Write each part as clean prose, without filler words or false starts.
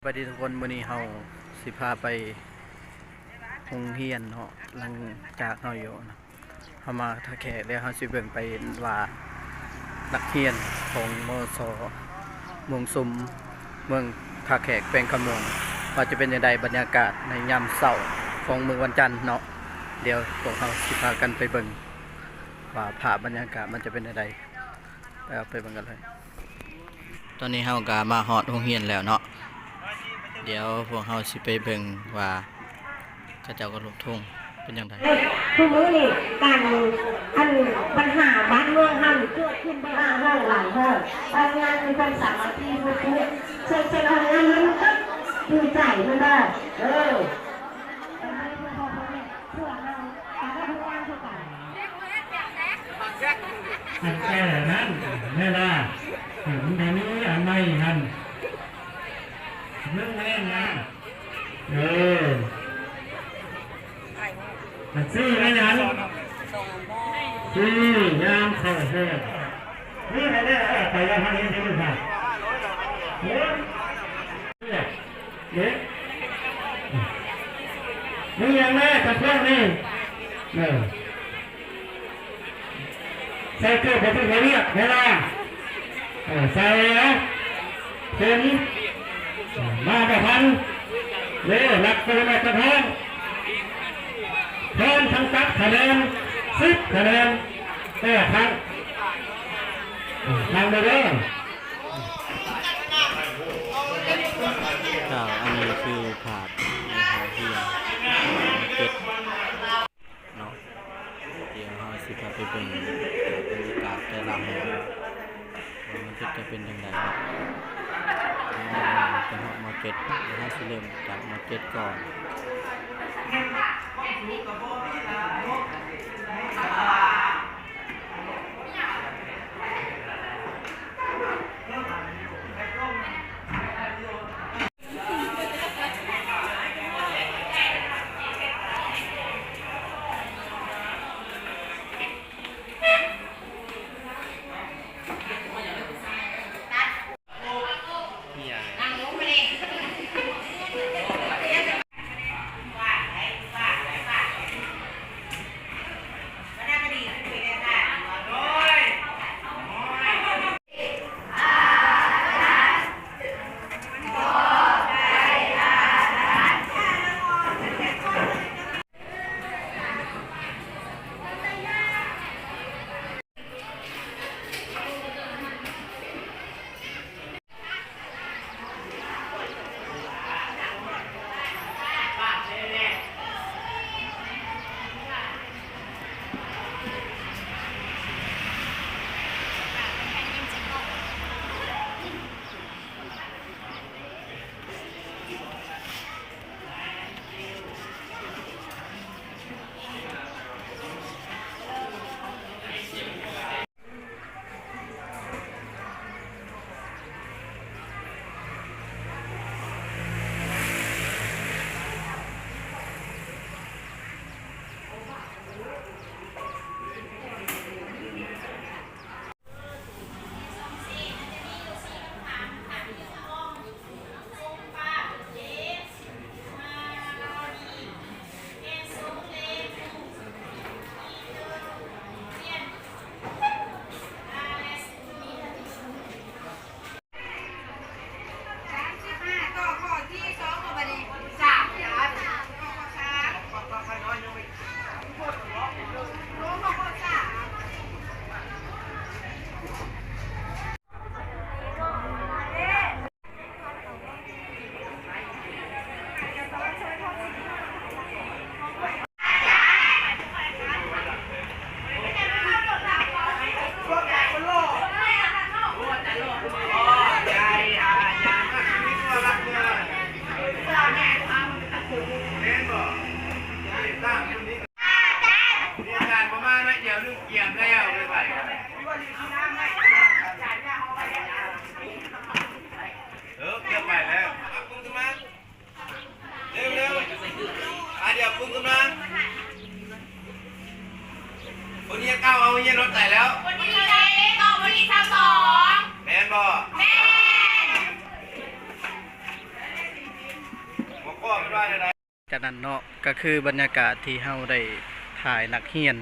ไปดีทุกคนมื้อนี้เฮาสิพาไปโรงเรียนเนาะหลังจากเฮาอยู่นะเฮามาท่าแขกแล้วเฮาสิเบิ่งไปว่านักเรียนของมศเมืองซุมเมืองท่าแขกแขวงคำม่วงว่าจะเป็นจังไดบรรยากาศในยามเช้าของมื้อวันจันทร์เนาะเดี๋ยวพวกเฮาสิพากันไปเบิ่งว่าภาพบรรยากาศมันจะเป็นจังไดไปเบิ่งกันเลยตอนนี้เฮาก็มาฮอดโรงเรียนแล้วเนาะเดี๋ยวพวกเฮาสิไปเบิ่งว่าเขาเจ้าก็ลงทุ่งเป็นจังไดทุกมื้อนี่การอันปัญหาบ้านเมืองเฮาเกิดขึ้นบ้างห้องหลายห้องบางงานมีคนสามัคคีทุกเช่นงานนั้นก็ดูใจมันได้อันแก่นั้นแม่ล่ะถึงในนี้อันไม่หันเรื่องแม่นะมันซื้อไม่ยันซื้อยามเข้าเสื้อนี่ไปได้ไปยังทางนี้ใช่ไหมครับนี่ยังแม่กับเพื่อนนี่ใส่เกลือไปที่ไหนเนี่ยเวลาใส่แล้วเข็มมาแบบพันเลี้ยหลักตัวแม่กระทงเพิ่มทั้งตัดคะแนน10 คะแนนทางเดิมอันนี้คือภาพในโรงเรียนเก็ดเนาะเดี๋ยวเฮาสิพาไปเบิ่งบรรยากาศแต่ละห้องว่ามันจะเป็นจังได๋เป็นห้องมาร์เก็ตเฮาสิเริ่มจากมาร์เก็ตก่อนวันนี้ก้าวเอาวันนี้รถใส่แล้ววันนี้เราได้ต่อวันนี้ทั้ง2แมนบ่แมน พ่อเป็นว่าอะไร จากนั้นเนาะก็คือบรรยากาศที่เฮาได้ถ่ายนักเรียน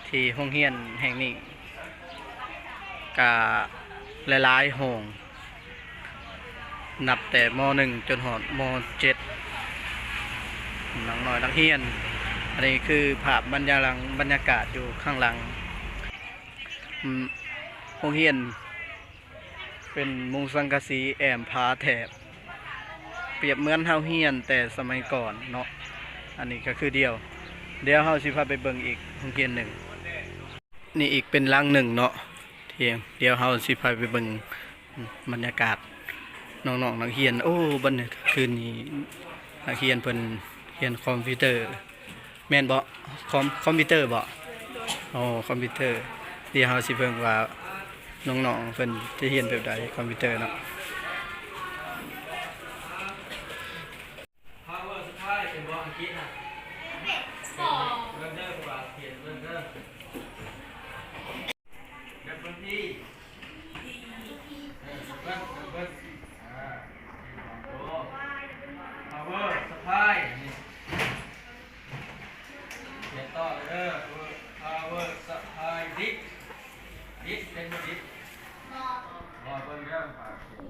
ที่โรงเรียนแห่งนี้ก็หลายๆห้องนับแต่ม .1 จนหอดม .7 น้องน้อยนักเรียนอันนี้คือภาพบรรยากาศอยู่ข้างหลังโรงเรียนเป็นมุงสังกะสีแอมพาแถบเปรียบเหมือนเฮาเฮียนแต่สมัยก่อนเนาะอันนี้ก็คือเดียวเฮาสิพาไปเบิ่งอีกโรงเรียนหนึ่งนี่อีกเป็นหลังหนึ่งเนาะเที่ยงเดี๋ยวเฮาสิพาไปเบิ่งบรรยากาศน้องๆนักเรียนโอ้บรรยากาศคืนนี้นักเรียนเพิ่นเรียนคอมพิวเตอร์แม่นบ่คอมพิวเตอร์บ่อ๋อคอมพิวเตอร์เดี๋ยวเฮาสิเบิ่งว่าน้องๆเพิ่นจะเรียนแบบใดคอมพิวเตอร์เนาะ power สุดท้ายเป็นบอลคิดนะเริ่มเด้อกว่าเขียนเริ่มเด้อแบบบางทีเบิ้ลโอ้ power สุดท้ายเขียนต่อเลยเด้อ power สุดท้ายดิเป็นดิรอเบิ้ลเริ่มปากเขียน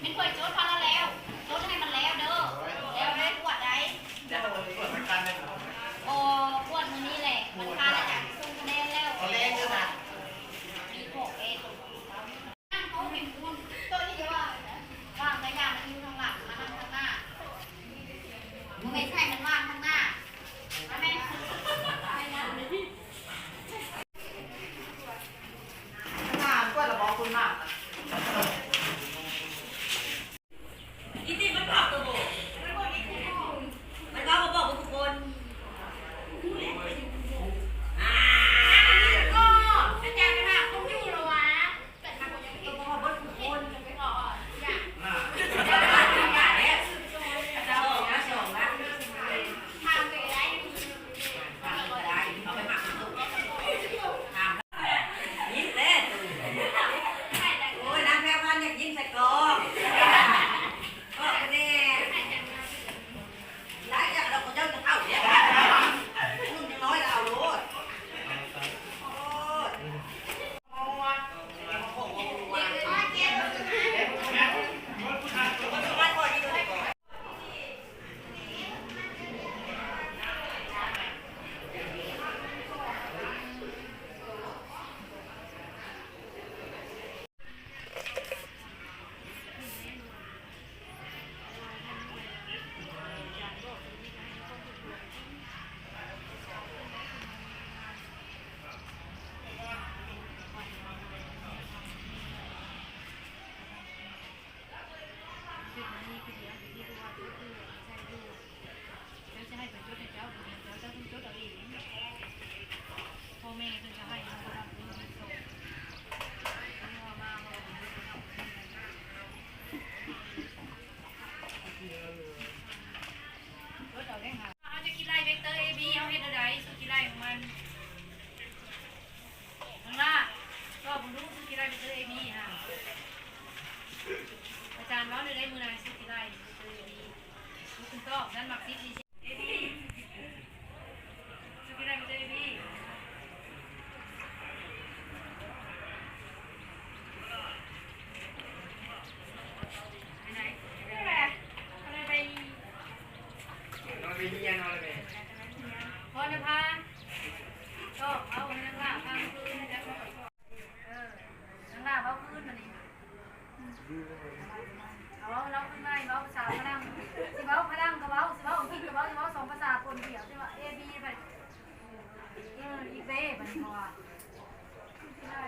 ไม่ควรโจทย์พอแล้วโจทย์ให้มันแล้วเด้อแล้วได้ปวดได้โอ้ปวดมือนี่แหละมันพาแล้วจากส่งคะแนนแล้วมี6 นั่งเขาเห็นคุณตัวนี้จะว่าวางระยะมันอยู่ข้างหลังมาทางข้างหน้ามึงไม่ใช่มันวางข้างหน้าแม่อีติมันบอกตัวโบมันก็มาบอกกับทุกคนก็อาจารย์ไปถามคุณอยู่หรอวะแต่ทางคนยังเห็นตัวบนทุกคนจะไปก่อนอย่าจะออกนะส่งนะทำไปได้เอาไปหมักตุ๊กทำยิ้มเล่นโอ้ยนางแพรวันอยากยิ้มใส่กอง จะกินไรเวกเตอร์ AB เอาเฮ็ดอะไรซื้อกินไรของมันข้างล่างก็ผมรู้ซื้อกินไรเวกเตอร์ AB ฮะอาจารย์ร้อนเลยได้มือนายซื้อกินไรเวกเตอร์ AB รู้คุณก็นั่นหมักซิดีAB ซื้อกินไรเวกเตอร์ AB ไปไหนอะไรไปพรณภาก็เอาให้นักล่าพาคืนนะจ๊ะนางล่าเขาคืนมานี่ เอาเราขึ้นมาเราภาษาพลังสิเว้าพลังกับเว้าสิเว้าอังกฤษกับเว้าสิเว้าสองภาษาปนเดียวสิว่า A B ไปอีกเบ้บัดนี้ว่าได้